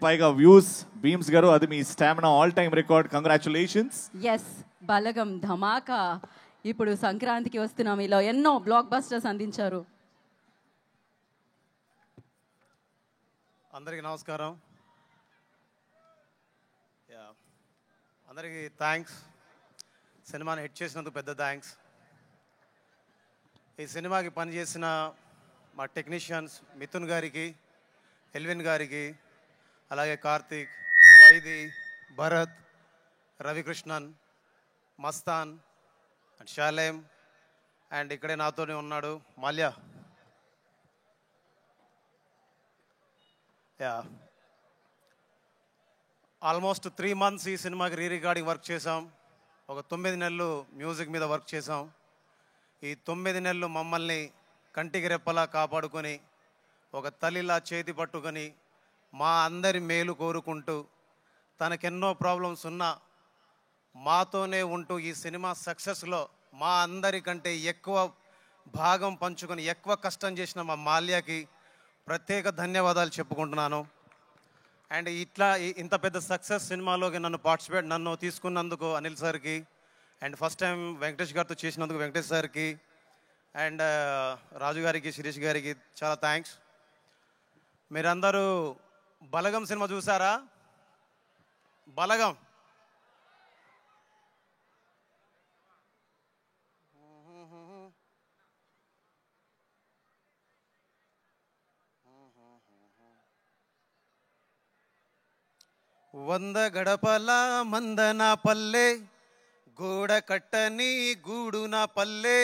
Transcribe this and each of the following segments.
పైగా వ్యూస్ బీమ్స్ గారు అది మీ stamina all time record. Congratulations. Yes Balagam Dhamaka. ఇప్పుడు సంక్రాంతికి వస్తున్నాం, ఇలా ఎన్నో బ్లాక్ బస్టర్స్ అందించారు. అందరికీ నమస్కారం. అందరికీ థ్యాంక్స్. సినిమాని హిట్ చేసినందుకు పెద్ద థ్యాంక్స్. ఈ సినిమాకి పనిచేసిన మా టెక్నీషియన్స్ మిథున్ గారికి, ఎల్విన్ గారికి, అలాగే కార్తీక్, వైది, భరత్, రవికృష్ణన్, మస్తాన్ అండ్ షాలేం అండ్ ఇక్కడే నాతోనే ఉన్నాడు మాల్యా. ఆల్మోస్ట్ 3 months ఈ సినిమాకి రికార్డింగ్ వర్క్ చేసాం. ఒక 9 నెలలు మ్యూజిక్ మీద వర్క్ చేసాం. ఈ 9 నెలలు మమ్మల్ని కంటికి రెప్పలా కాపాడుకొని, ఒక తల్లిలా చేతి పట్టుకొని, మా అందరి మేలు కోరుకుంటూ, తనకెన్నో ప్రాబ్లమ్స్ ఉన్నా మాతోనే ఉంటూ ఈ సినిమా సక్సెస్లో మా అందరికంటే ఎక్కువ భాగం పంచుకొని ఎక్కువ కష్టం చేసిన మా మాల్యాకి ప్రత్యేక ధన్యవాదాలు చెప్పుకుంటున్నాను. అండ్ ఇంత పెద్ద సక్సెస్ సినిమాలోకి నన్ను తీసుకున్నందుకు అనిల్ సార్కి, అండ్ ఫస్ట్ టైం వెంకటేష్ గారితో చేసినందుకు వెంకటేష్ సార్కి, అండ్ రాజు గారికి, శిరీష్ గారికి చాలా థ్యాంక్స్. మీరందరూ బలగం సినిమా చూసారా? బలగం వంద గడపల మందన పల్లె, గోడ కట్టని గూడున పల్లె,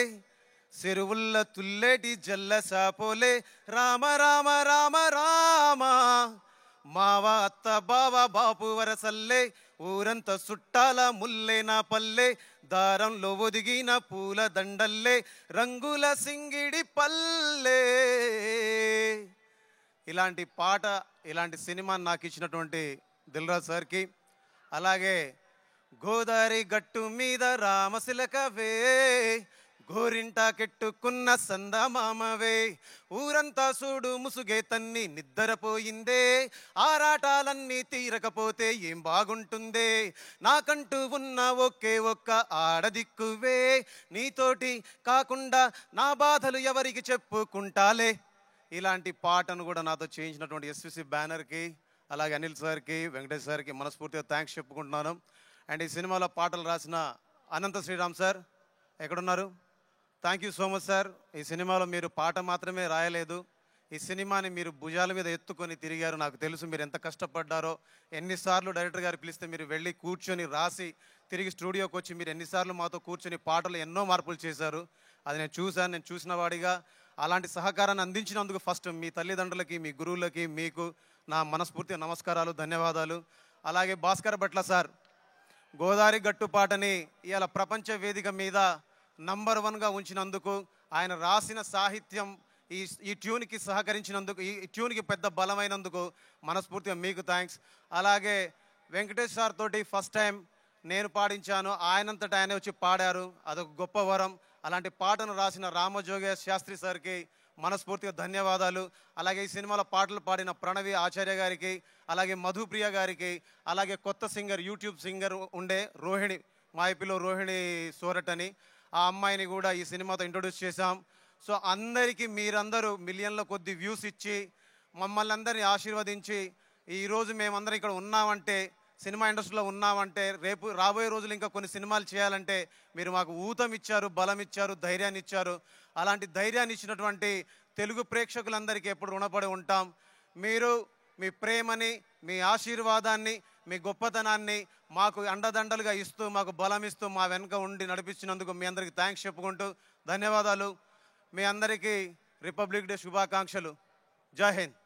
చెరువుల్ల తుల్లెటి జల్ల సాపోలే, రామ రామ రామ రామ, మావ అత్త బావ బాపు వరసల్లే, ఊరంతా చుట్టాల ముల్లే నా పల్లె, దారంలో ఒదిగిన పూల దండల్లే, రంగుల సింగిడి పల్లె. ఇలాంటి పాట, ఇలాంటి సినిమా నాకు ఇచ్చినటువంటి దిల్రాజ్ సార్కి, అలాగే గోదావరి గట్టు మీద రామశిలకవే, గోరింటా కెట్టుకున్న సందమామవే, ఊరంతా చూడు ముసుగే తన్ని నిద్రపోయిందే, ఆరాటాలన్నీ తీరకపోతే ఏం బాగుంటుందే, నాకంటూ ఉన్న ఒకే ఒక్క ఆడదిక్కువే, నీతోటి కాకుండా నా బాధలు ఎవరికి చెప్పుకుంటాలే. ఇలాంటి పాటను కూడా నాతో చేయించినటువంటి ఎస్విసి బ్యానర్కి, అలాగే అనిల్ సార్కి, వెంకటేష్ సార్కి మనస్ఫూర్తిగా థ్యాంక్స్ చెప్పుకుంటున్నాను. అండ్ ఈ సినిమాలో పాటలు రాసిన అనంత శ్రీరామ్ సార్ ఎక్కడున్నారు? Thank you so much sir. ఈ సినిమాలో మీరు పాట మాత్రమే రాయలేదు, ఈ సినిమాని మీరు భుజాల మీద ఎత్తుకొని తిరిగారు. నాకు తెలుసు మీరు ఎంత కష్టపడ్డారో. ఎన్నిసార్లు డైరెక్టర్ గారు పిలిస్తే మీరు వెళ్ళి కూర్చొని రాసి తిరిగి స్టూడియోకి వచ్చి మీరు ఎన్నిసార్లు మాతో కూర్చొని పాటలు ఎన్నో మార్పులు చేశారు. అది నేను చూశాను. నేను చూసిన వాడిగా అలాంటి సహకారాన్ని అందించినందుకు ఫస్ట్ మీ తల్లిదండ్రులకి, మీ గురువులకి, మీకు నా మనస్ఫూర్తిగా నమస్కారాలు, ధన్యవాదాలు. అలాగే భాస్కర్ భట్ల సార్ గోదావరి గట్టు పాటని ఇవాళ ప్రపంచ వేదిక మీద నంబర్ 1గా ఉంచినందుకు, ఆయన రాసిన సాహిత్యం ఈ ట్యూన్కి సహకరించినందుకు, ఈ ట్యూన్కి పెద్ద బలమైనందుకు మనస్ఫూర్తిగా మీకు థ్యాంక్స్. అలాగే వెంకటేష్ సార్ తోటి ఫస్ట్ టైం నేను పాడించాను, ఆయనంతటా ఆయన వచ్చి పాడారు, అదొక గొప్ప వరం. అలాంటి పాటను రాసిన రామజోగేష్ శాస్త్రి సార్కి మనస్ఫూర్తిగా ధన్యవాదాలు. అలాగే ఈ సినిమాలో పాటలు పాడిన ప్రణవి ఆచార్య గారికి, అలాగే మధుప్రియ గారికి, అలాగే కొత్త సింగర్, యూట్యూబ్ సింగర్ ఉండే రోహిణి, మా ఐపీలో రోహిణి సోరట్ అని, ఆ అమ్మాయిని కూడా ఈ సినిమాతో ఇంట్రొడ్యూస్ చేశాం. సో అందరికీ మీరందరూ మిలియన్ల కొద్ది వ్యూస్ ఇచ్చి మమ్మల్ని అందరినీ ఆశీర్వదించి ఈరోజు మేమందరం ఇక్కడ ఉన్నామంటే, సినిమా ఇండస్ట్రీలో ఉన్నామంటే, రేపు రాబోయే రోజులు ఇంకా కొన్ని సినిమాలు చేయాలంటే మీరు మాకు ఊతం ఇచ్చారు, బలం ఇచ్చారు, ధైర్యాన్ని ఇచ్చారు. అలాంటి ధైర్యాన్ని ఇచ్చినటువంటి తెలుగు ప్రేక్షకులందరికీ ఎప్పుడు రుణపడి ఉంటాం. మీరు మీ ప్రేమని, మీ ఆశీర్వాదాన్ని, మీ గొప్పతనాన్ని మాకు అండదండలుగా ఇస్తూ, మాకు బలం ఇస్తూ, మా వెనుక ఉండి నడిపించినందుకు మీ అందరికీ థ్యాంక్స్ చెప్పుకుంటూ ధన్యవాదాలు. మీ అందరికీ రిపబ్లిక్ డే శుభాకాంక్షలు. జై హింద్.